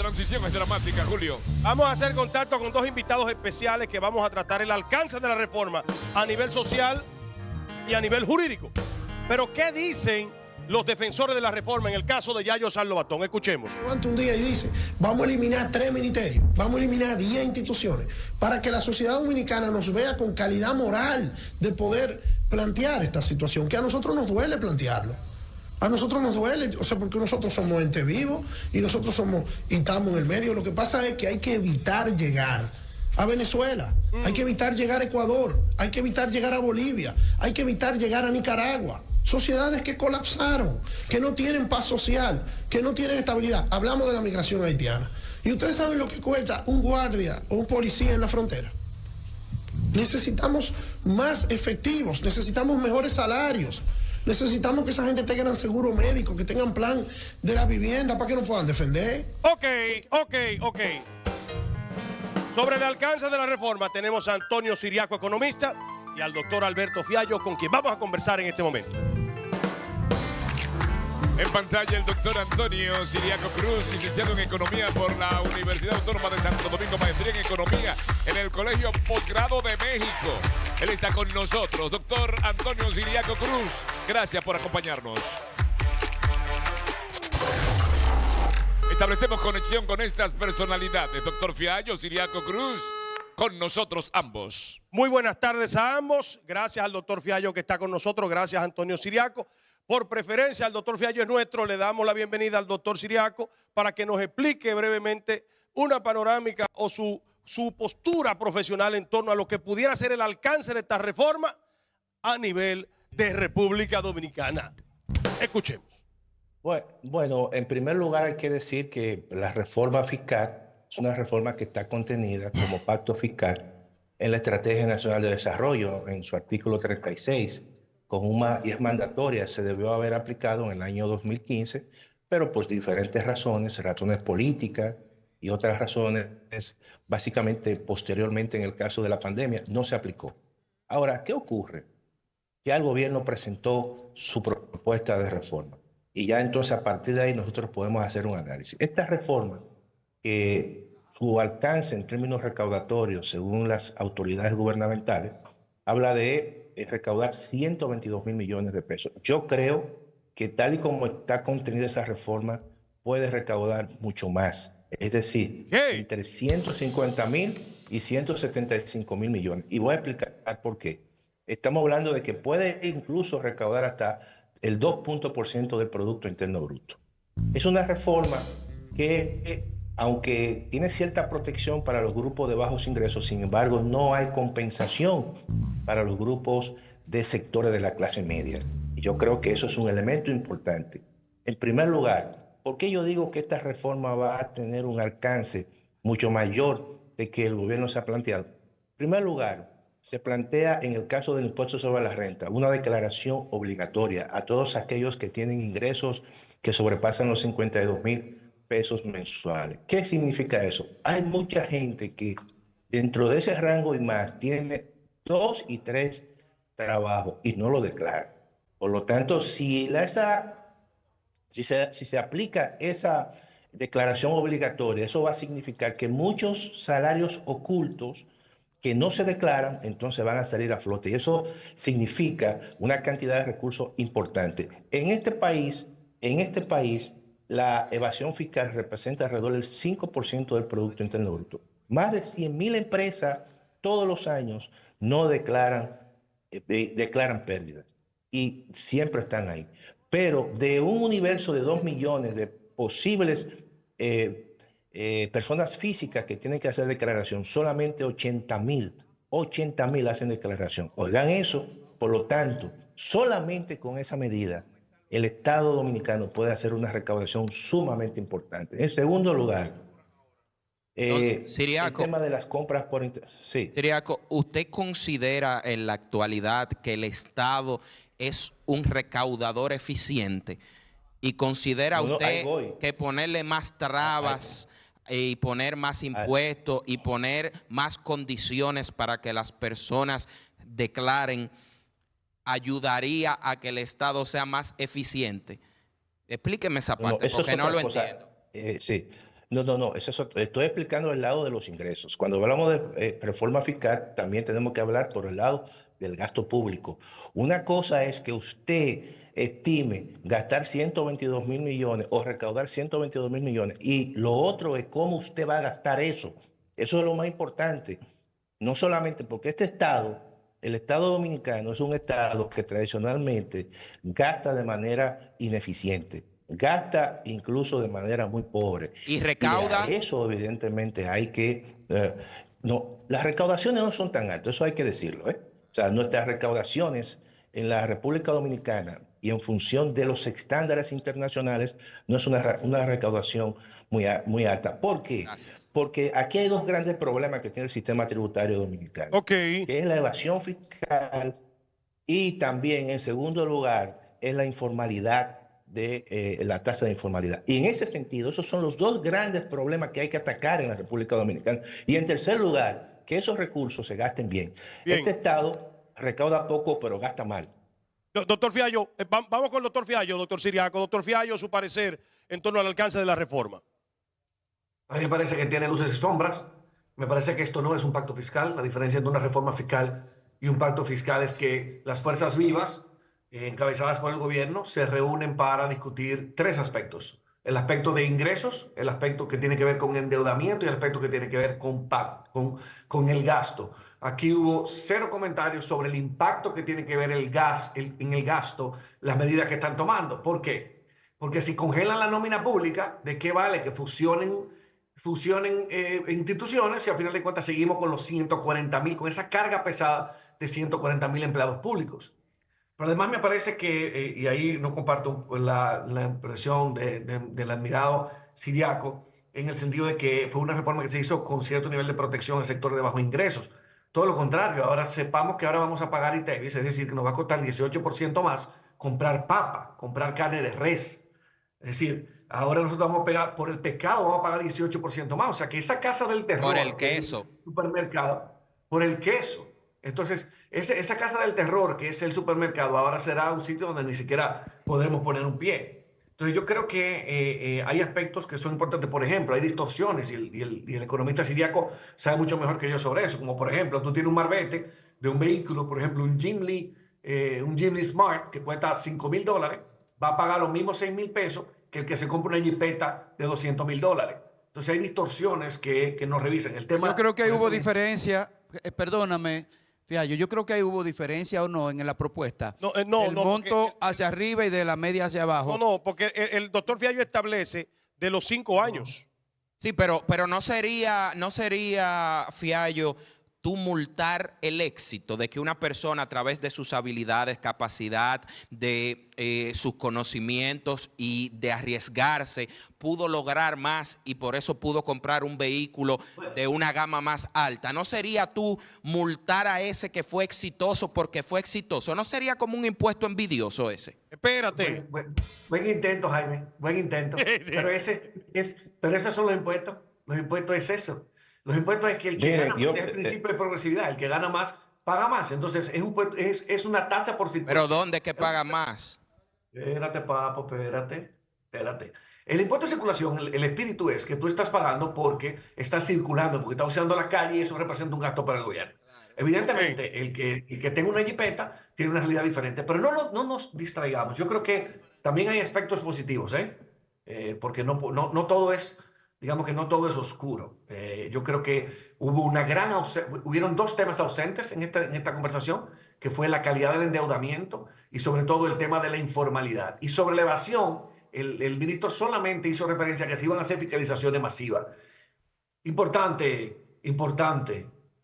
transición es dramática, Julio. Vamos a hacer contacto con dos invitados especiales que vamos a tratar el alcance de la reforma a nivel social y a nivel jurídico. Pero ¿qué dicen los defensores de la reforma en el caso de Yayo Lobatón? Escuchemos. Levanta un día y dice, vamos a eliminar 3 ministerios, vamos a eliminar 10 instituciones, para que la sociedad dominicana nos vea con calidad moral de poder plantear esta situación, que a nosotros nos duele plantearlo. A nosotros nos duele, o sea, porque nosotros somos entes vivos y nosotros somos y estamos en el medio. Lo que pasa es que hay que evitar llegar a Venezuela, hay que evitar llegar a Ecuador, hay que evitar llegar a Bolivia, hay que evitar llegar a Nicaragua. Sociedades que colapsaron, que no tienen paz social, que no tienen estabilidad. Hablamos de la migración haitiana. ¿Y ustedes saben lo que cuesta un guardia o un policía en la frontera? Necesitamos más efectivos, necesitamos mejores salarios. Necesitamos que esa gente tenga seguro médico, que tengan plan de la vivienda para que nos puedan defender. Ok. Sobre el alcance de la reforma tenemos a Antonio Siriaco, economista, y al doctor Alberto Fiallo, con quien vamos a conversar en este momento. En pantalla el doctor Antonio Siriaco Cruz, licenciado en Economía por la Universidad Autónoma de Santo Domingo, maestría en Economía en el Colegio Posgrado de México. Él está con nosotros, doctor Antonio Siriaco Cruz. Gracias por acompañarnos. Establecemos conexión con estas personalidades. Doctor Fiallo, Siriaco Cruz, con nosotros ambos. Muy buenas tardes a ambos. Gracias al doctor Fiallo que está con nosotros. Gracias a Antonio Siriaco. Por preferencia, el doctor Fiallo es nuestro. Le damos la bienvenida al doctor Siriaco para que nos explique brevemente una panorámica o su postura profesional en torno a lo que pudiera ser el alcance de esta reforma a nivel de República Dominicana. Escuchemos. Bueno, en primer lugar hay que decir que la reforma fiscal es una reforma que está contenida como pacto fiscal en la Estrategia Nacional de Desarrollo, en su artículo 36. Y es mandatoria, se debió haber aplicado en el año 2015, pero por diferentes razones políticas y otras razones, básicamente posteriormente en el caso de la pandemia, no se aplicó. Ahora, ¿qué ocurre? Ya el gobierno presentó su propuesta de reforma y ya entonces a partir de ahí nosotros podemos hacer un análisis. Esta reforma, que su alcance en términos recaudatorios, según las autoridades gubernamentales, habla de recaudar 122 mil millones de pesos. Yo creo que tal y como está contenida esa reforma, puede recaudar mucho más. Es decir, entre 150 mil y 175 mil millones. Y voy a explicar por qué. Estamos hablando de que puede incluso recaudar hasta el 2% del Producto Interno Bruto. Es una reforma que, aunque tiene cierta protección para los grupos de bajos ingresos, sin embargo, no hay compensación para los grupos de sectores de la clase media. Y yo creo que eso es un elemento importante. En primer lugar, ¿por qué yo digo que esta reforma va a tener un alcance mucho mayor de que el gobierno se ha planteado? En primer lugar, se plantea en el caso del impuesto sobre la renta una declaración obligatoria a todos aquellos que tienen ingresos que sobrepasan los 52 mil pesos mensuales. ¿Qué significa eso? Hay mucha gente que dentro de ese rango y más tiene 2 y 3 trabajos y no lo declara. Por lo tanto, si se aplica esa declaración obligatoria, eso va a significar que muchos salarios ocultos que no se declaran, entonces van a salir a flote. Y eso significa una cantidad de recursos importante. En este país, la evasión fiscal representa alrededor del 5% del Producto Interno Bruto. Más de 100.000 empresas todos los años no declaran pérdidas y siempre están ahí. Pero de un universo de 2 millones de posibles personas físicas que tienen que hacer declaración, solamente 80.000 hacen declaración. Oigan eso, por lo tanto, solamente con esa medida el Estado dominicano puede hacer una recaudación sumamente importante. En segundo lugar, Siriaco, el tema de las compras por internet. Sí. Siriaco, ¿usted considera en la actualidad que el Estado es un recaudador eficiente? ¿Y considera usted que ponerle más trabas y poner más impuestos y poner más condiciones para que las personas declaren ayudaría a que el Estado sea más eficiente? Explíqueme esa parte, porque no lo entiendo. Sí. No, estoy explicando el lado de los ingresos. Cuando hablamos de reforma fiscal, también tenemos que hablar por el lado del gasto público. Una cosa es que usted estime gastar 122.000 millones o recaudar 122.000 millones, y lo otro es cómo usted va a gastar eso. Eso es lo más importante. No solamente porque este Estado, el Estado dominicano, es un Estado que tradicionalmente gasta de manera ineficiente. Gasta incluso de manera muy pobre. Y recauda. Y eso evidentemente hay que... no, las recaudaciones no son tan altas, eso hay que decirlo. O sea, nuestras recaudaciones en la República Dominicana y en función de los estándares internacionales no es una recaudación muy alta. ¿Por qué? Gracias. Porque aquí hay dos grandes problemas que tiene el sistema tributario dominicano. Que es la evasión fiscal y también, en segundo lugar, es la informalidad de la tasa de informalidad. Y en ese sentido, esos son los dos grandes problemas que hay que atacar en la República Dominicana. Y en tercer lugar, que esos recursos se gasten bien. Este Estado recauda poco, pero gasta mal. Doctor Fiallo, vamos con el doctor Fiallo, doctor Ciriaco. Doctor Fiallo, su parecer en torno al alcance de la reforma. A mí me parece que tiene luces y sombras. Me parece que esto no es un pacto fiscal. La diferencia entre una reforma fiscal y un pacto fiscal es que las fuerzas vivas encabezadas por el gobierno se reúnen para discutir tres aspectos: el aspecto de ingresos, el aspecto que tiene que ver con endeudamiento y el aspecto que tiene que ver con el gasto. Aquí hubo cero comentarios sobre el impacto que tiene que ver en el gasto, las medidas que están tomando. ¿Por qué? Porque si congelan la nómina pública, ¿de qué vale que fusionen instituciones si al final de cuentas seguimos con los 140.000, con esa carga pesada de 140.000 empleados públicos? Pero además me parece que, y ahí no comparto la impresión del admirado Ciriaco, en el sentido de que fue una reforma que se hizo con cierto nivel de protección al sector de bajos ingresos. Todo lo contrario, ahora sepamos que ahora vamos a pagar ITEVIS, es decir, que nos va a costar 18% más comprar papa, comprar carne de res. Es decir, ahora nosotros vamos a pagar, por el pescado vamos a pagar 18% más. O sea, que esa casa del terror... Por el queso. Supermercado, por el queso. Entonces, esa casa del terror, que es el supermercado, ahora será un sitio donde ni siquiera podremos poner un pie. Entonces, yo creo que hay aspectos que son importantes. Por ejemplo, hay distorsiones y el economista Ciriaco sabe mucho mejor que yo sobre eso. Como, por ejemplo, tú tienes un marbete de un vehículo, por ejemplo, un Jimny Smart, que cuesta $5.000, va a pagar los mismos 6.000 pesos que el que se compra una jipeta de $200.000. Entonces, hay distorsiones que no revisan. El tema, yo creo que ahí hubo diferencia, perdóname, Fiallo, yo creo que ahí hubo diferencia o no en la propuesta. El monto hacia arriba y de la media hacia abajo. No, porque el doctor Fiallo establece de los 5 años. Sí, pero no sería, Fiallo, tú multar el éxito de que una persona a través de sus habilidades, capacidad, de sus conocimientos y de arriesgarse, pudo lograr más y por eso pudo comprar un vehículo de una gama más alta. ¿No sería tú multar a ese que fue exitoso porque fue exitoso? ¿No sería como un impuesto envidioso ese? Espérate. Buen intento, Jaime, buen intento. Pero esos son los impuestos. Los impuestos es eso. Los impuestos es que el que gana más, es el principio de progresividad. El que gana más, paga más. Entonces, es una tasa por circulación. ¿Pero dónde que paga más? Espérate, papo, espérate. El impuesto de circulación, el espíritu es que tú estás pagando porque estás circulando, porque estás usando la calle y eso representa un gasto para el gobierno. Evidentemente, el que tenga una jipeta tiene una realidad diferente, pero no nos distraigamos. Yo creo que también hay aspectos positivos, porque no todo es... Digamos que no todo es oscuro. Yo creo que hubieron dos temas ausentes en esta conversación, que fue la calidad del endeudamiento y sobre todo el tema de la informalidad. Y sobre la evasión, el ministro solamente hizo referencia a que se iban a hacer fiscalizaciones masivas. Importante,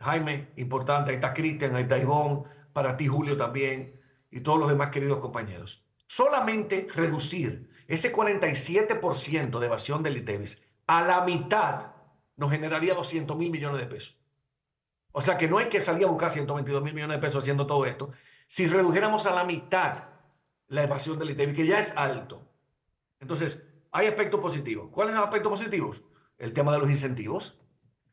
Jaime, importante. Ahí está Cristian, ahí está Ivonne, para ti, Julio, también, y todos los demás queridos compañeros. Solamente reducir ese 47% de evasión del ITEVIS a la mitad nos generaría 200.000 millones de pesos. O sea que no hay que salir a buscar 122.000 millones de pesos haciendo todo esto. Si redujéramos a la mitad la evasión del ITEVIS, que ya es alto. Entonces, hay aspectos positivos. ¿Cuáles son los aspectos positivos? El tema de los incentivos.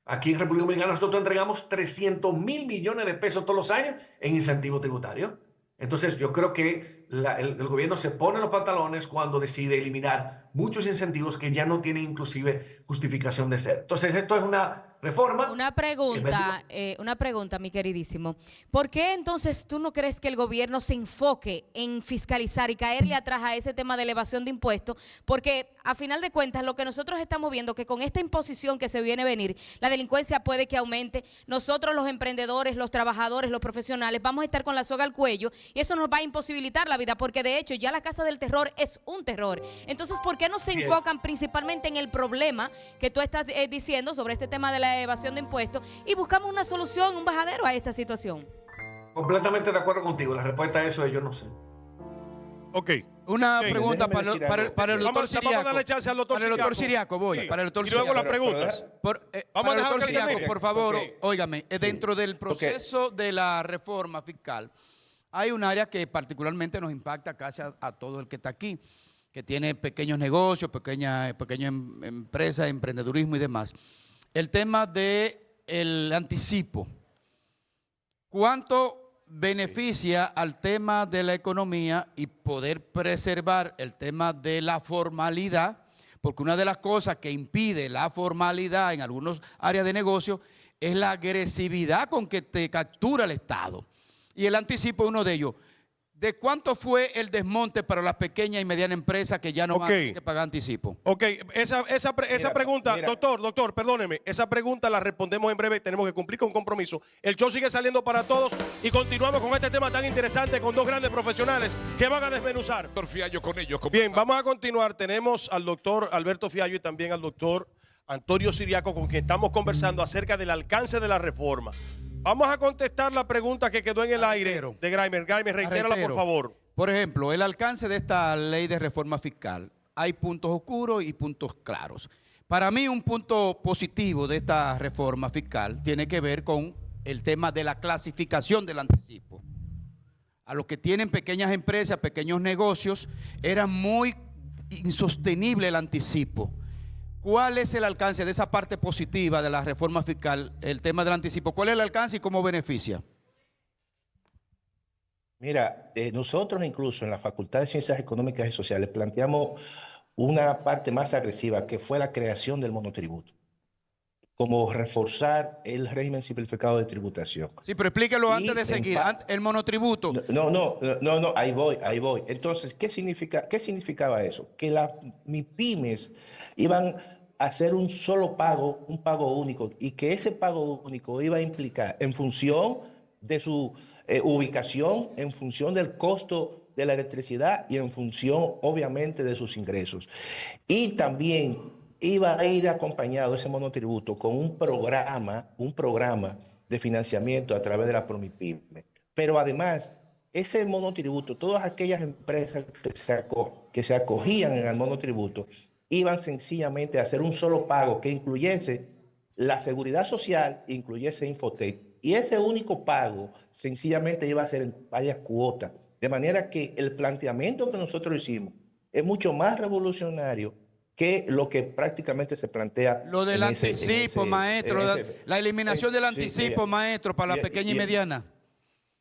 Aquí en República Dominicana nosotros entregamos 300.000 millones de pesos todos los años en incentivos tributarios. Entonces, yo creo que el gobierno se pone los pantalones cuando decide eliminar muchos incentivos que ya no tienen inclusive justificación de ser. Entonces, esto es una reforma. Una pregunta, mi queridísimo. ¿Por qué entonces tú no crees que el gobierno se enfoque en fiscalizar y caerle atrás a ese tema de elevación de impuestos? Porque a final de cuentas lo que nosotros estamos viendo que con esta imposición que se viene a venir, la delincuencia puede que aumente. Nosotros los emprendedores, los trabajadores, los profesionales vamos a estar con la soga al cuello y eso nos va a imposibilitar la vida porque de hecho ya la casa del terror es un terror. Entonces, ¿por qué no se enfocan principalmente en el problema que tú estás diciendo sobre este tema de la evasión de impuestos y buscamos una solución, un bajadero a esta situación? Completamente de acuerdo contigo. La respuesta a eso es yo no sé. Ok. Una pregunta para el doctor Siriaco. Vamos a darle chance al doctor Siriaco. Para el doctor Siriaco, voy. Sí. Para el doctor y luego Siriaco. las preguntas. Vamos a dejar que Siriaco, por favor, óigame, Sí. dentro del proceso de la reforma fiscal, hay un área que particularmente nos impacta casi a todo el que está aquí, que tiene pequeños negocios, pequeñas empresas, emprendedurismo y demás. El tema del anticipo. ¿Cuánto beneficia al tema de la economía y poder preservar el tema de la formalidad? Porque una de las cosas que impide la formalidad en algunas áreas de negocio es la agresividad con que te captura el Estado. Y el anticipo es uno de ellos. ¿De cuánto fue el desmonte para las pequeñas y medianas empresas que ya no van a tener que pagar anticipo? Ok, esa pregunta, doctor, perdóneme, esa pregunta la respondemos en breve, tenemos que cumplir con un compromiso. El show sigue saliendo para todos y continuamos con este tema tan interesante con dos grandes profesionales que van a desmenuzar. Doctor Fiallo con ellos. Bien, vamos a continuar. Tenemos al doctor Alberto Fiallo y también al doctor Antonio Siriaco, con quien estamos conversando acerca del alcance de la reforma. Vamos a contestar la pregunta que quedó en el aire de Graimer. Graimer, reitérala, por favor. Por ejemplo, el alcance de esta ley de reforma fiscal. Hay puntos oscuros y puntos claros. Para mí, un punto positivo de esta reforma fiscal tiene que ver con el tema de la clasificación del anticipo. A los que tienen pequeñas empresas, pequeños negocios, era muy insostenible el anticipo. ¿Cuál es el alcance de esa parte positiva de la reforma fiscal, el tema del anticipo? ¿Cuál es el alcance y cómo beneficia? Mira, nosotros incluso en la Facultad de Ciencias Económicas y Sociales planteamos una parte más agresiva, que fue la creación del monotributo, como reforzar el régimen simplificado de tributación. Sí, pero explíquelo antes de seguir. El monotributo. No, ahí voy. Entonces, ¿qué significaba eso? Que las MIPYMES iban a hacer un solo pago, un pago único, y que ese pago único iba a implicar, en función de su ubicación, en función del costo de la electricidad y en función, obviamente, de sus ingresos. Y también iba a ir acompañado ese monotributo con un programa de financiamiento a través de la Promipyme. Pero además, ese monotributo, todas aquellas empresas que se acogían en el monotributo, iban sencillamente a hacer un solo pago que incluyese la seguridad social, incluyese Infotec. Y ese único pago sencillamente iba a ser en varias cuotas. De manera que el planteamiento que nosotros hicimos es mucho más revolucionario que lo que prácticamente se plantea. Lo del anticipo, maestro, la eliminación del anticipo, maestro, para la pequeña y mediana.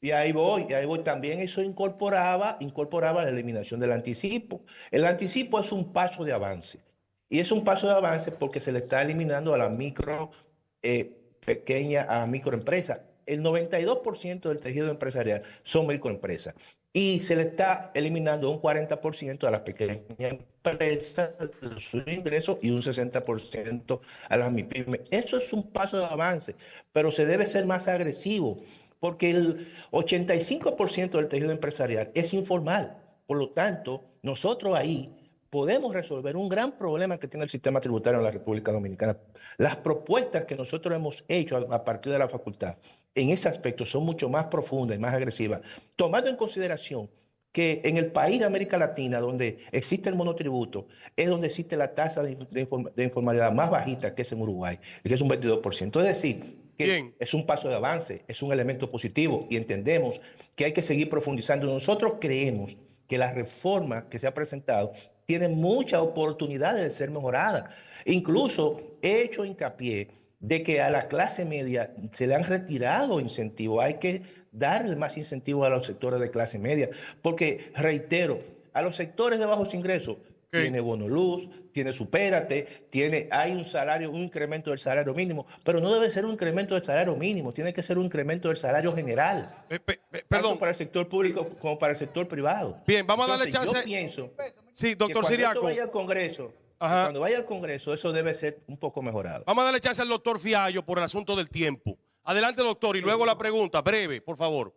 Y ahí voy. También eso incorporaba la eliminación del anticipo. El anticipo es un paso de avance. Y es un paso de avance porque se le está eliminando a la microempresa. El 92% del tejido empresarial son microempresas. Y se le está eliminando un 40% a las pequeñas empresas de sus ingresos y un 60% a las MIPYME. Eso es un paso de avance, pero se debe ser más agresivo, porque el 85% del tejido empresarial es informal. Por lo tanto, nosotros ahí podemos resolver un gran problema que tiene el sistema tributario en la República Dominicana. Las propuestas que nosotros hemos hecho a partir de la facultad en ese aspecto son mucho más profundas y más agresivas, tomando en consideración que en el país de América Latina, donde existe el monotributo, es donde existe la tasa de informalidad más bajita, que es en Uruguay, que es un 22%. Es decir, que es un paso de avance, es un elemento positivo y entendemos que hay que seguir profundizando. Nosotros creemos que la reforma que se ha presentado tiene muchas oportunidades de ser mejorada. Incluso he hecho hincapié de que a la clase media se le han retirado incentivos. Hay que darle más incentivos a los sectores de clase media, porque, reitero, a los sectores de bajos ingresos, tiene bono luz, tiene supérate, hay un salario, un incremento del salario mínimo, pero no debe ser un incremento del salario mínimo, tiene que ser un incremento del salario general. Perdón. Tanto para el sector público como para el sector privado. Bien, vamos a darle Entonces, chance. Yo pienso Sí, doctor que Ciriaco. cuando vaya al Congreso, eso debe ser un poco mejorado. Vamos a darle chance al doctor Fiallo por el asunto del tiempo. Adelante, doctor, y luego la pregunta, breve, por favor.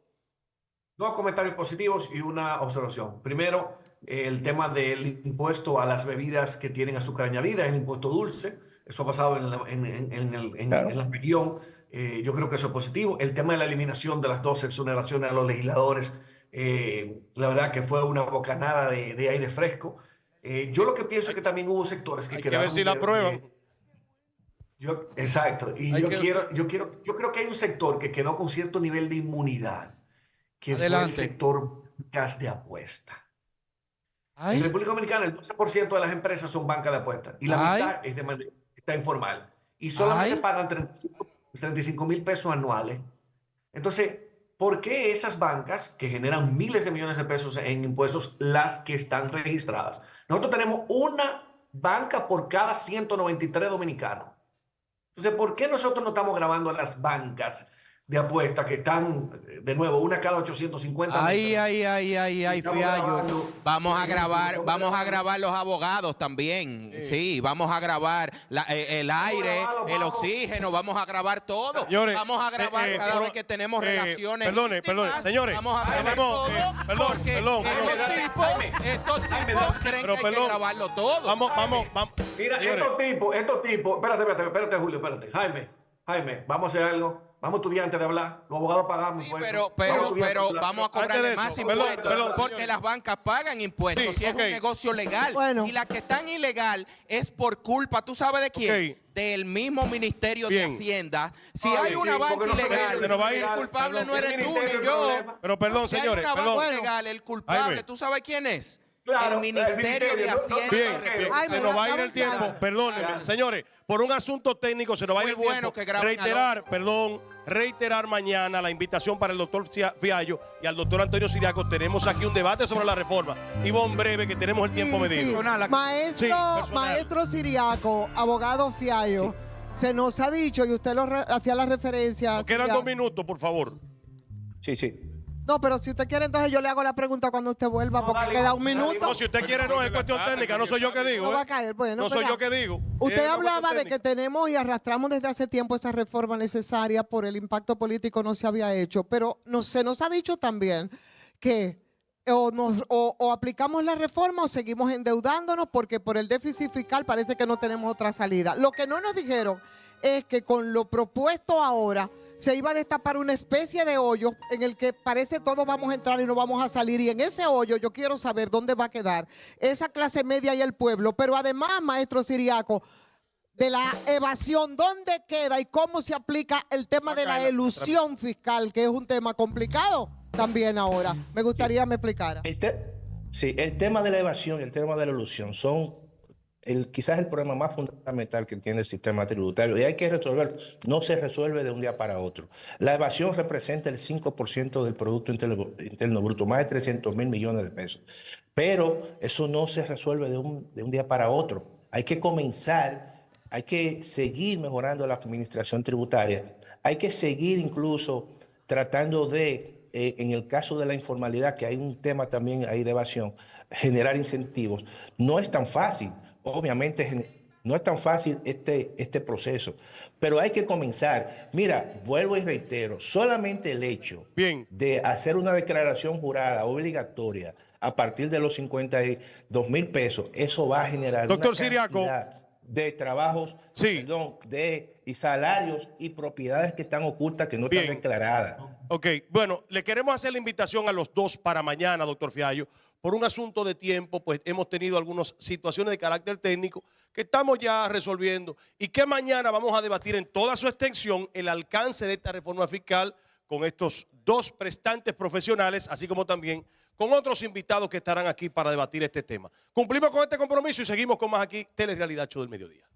2 comentarios positivos y una observación. Primero, el tema del impuesto a las bebidas que tienen azúcar añadida, el impuesto dulce. Eso ha pasado en la región. Yo creo que eso es positivo. El tema de la eliminación de las 2 exoneraciones a los legisladores, la verdad que fue una bocanada de aire fresco. Yo lo que pienso es que también hubo sectores que quedaron... Hay que ver si la aprueban. Exacto. Y yo creo que hay un sector que quedó con cierto nivel de inmunidad, que fue el sector gas de apuesta. En República Dominicana el 12% de las empresas son bancas de apuestas y la mitad es de manera está informal y solamente pagan 35 mil pesos anuales. Entonces, ¿por qué esas bancas que generan miles de millones de pesos en impuestos, las que están registradas? Nosotros tenemos una banca por cada 193 dominicanos. Entonces, ¿por qué nosotros no estamos grabando a las bancas de apuestas que están, de nuevo, una cada 850? Ay, Fiallo. Vamos a grabar los abogados también. Sí, vamos a grabar el aire, el oxígeno, vamos a grabar todo. Señores, vamos a grabar cada vez que tenemos relaciones. Perdone, señores. Vamos a grabar todo porque estos tipos creen que hay que grabarlo todo. Vamos. Mira, estos tipos, espérate, Julio, espérate. Jaime, vamos a hacer algo. Vamos estudiantes de hablar, los abogados pagamos sí, impuestos. pero vamos a cobrarle más impuestos porque señores. Las bancas pagan impuestos, Sí, si es un negocio legal. Bueno. Y las que están ilegal es por culpa, ¿tú sabes de quién? Del mismo Ministerio de Hacienda. Si hay una banca ilegal, se nos va a ir, el culpable no eres tú ni el yo. Pero perdón, Si hay señores, una perdón. banca ilegal, el culpable, Jaime. ¿tú sabes quién es? Claro, el Ministerio de Hacienda. Bien, Ay, se nos va a ir el tiempo. Perdónenme, señores, por un asunto técnico se nos va a ir el Muy bueno tiempo. que graben Reiterar mañana la invitación para el doctor Fiallo y al doctor Antonio Ciriaco. Tenemos aquí un debate sobre la reforma. Ivonne, breve, que tenemos el tiempo medido. Maestro Ciriaco, abogado Fiallo, se nos ha dicho, y usted hacía la referencia... Nos quedan 2 minutos, por favor. Sí. No, pero si usted quiere, entonces yo le hago la pregunta cuando usted vuelva, porque queda 1 minuto. No, si usted quiere, no, es cuestión técnica, no soy yo que digo. No va a caer, bueno, no soy yo que digo. Usted hablaba de que tenemos y arrastramos desde hace tiempo esa reforma necesaria por el impacto político, no se había hecho, pero se nos ha dicho también que o aplicamos la reforma o seguimos endeudándonos porque por el déficit fiscal parece que no tenemos otra salida. Lo que no nos dijeron es que con lo propuesto ahora se iba a destapar una especie de hoyo en el que parece todos vamos a entrar y no vamos a salir. Y en ese hoyo yo quiero saber dónde va a quedar esa clase media y el pueblo. Pero además, maestro Ciriaco, de la evasión, ¿dónde queda y cómo se aplica el tema de la elusión fiscal, que es un tema complicado también ahora? Me gustaría me explicara. El tema de la evasión y el tema de la elusión son quizás el problema más fundamental que tiene el sistema tributario y hay que resolverlo. No se resuelve de un día para otro. La evasión representa el 5% del Producto Interno Bruto, más de 300 mil millones de pesos. Pero eso no se resuelve de un día para otro. Hay que comenzar, hay que seguir mejorando la administración tributaria, hay que seguir incluso tratando de, en el caso de la informalidad, que hay un tema también ahí de evasión, generar incentivos. No es tan fácil. Obviamente no es tan fácil este proceso, pero hay que comenzar. Mira, vuelvo y reitero, solamente el hecho de hacer una declaración jurada obligatoria a partir de los 52 mil pesos, eso va a generar una cantidad de trabajos, y salarios y propiedades que están ocultas, que no están declaradas. Ok, bueno, le queremos hacer la invitación a los dos para mañana, doctor Fiallo. Por un asunto de tiempo, pues hemos tenido algunas situaciones de carácter técnico que estamos ya resolviendo y que mañana vamos a debatir en toda su extensión el alcance de esta reforma fiscal con estos 2 prestantes profesionales, así como también con otros invitados que estarán aquí para debatir este tema. Cumplimos con este compromiso y seguimos con más aquí, Telerealidad Show del Mediodía.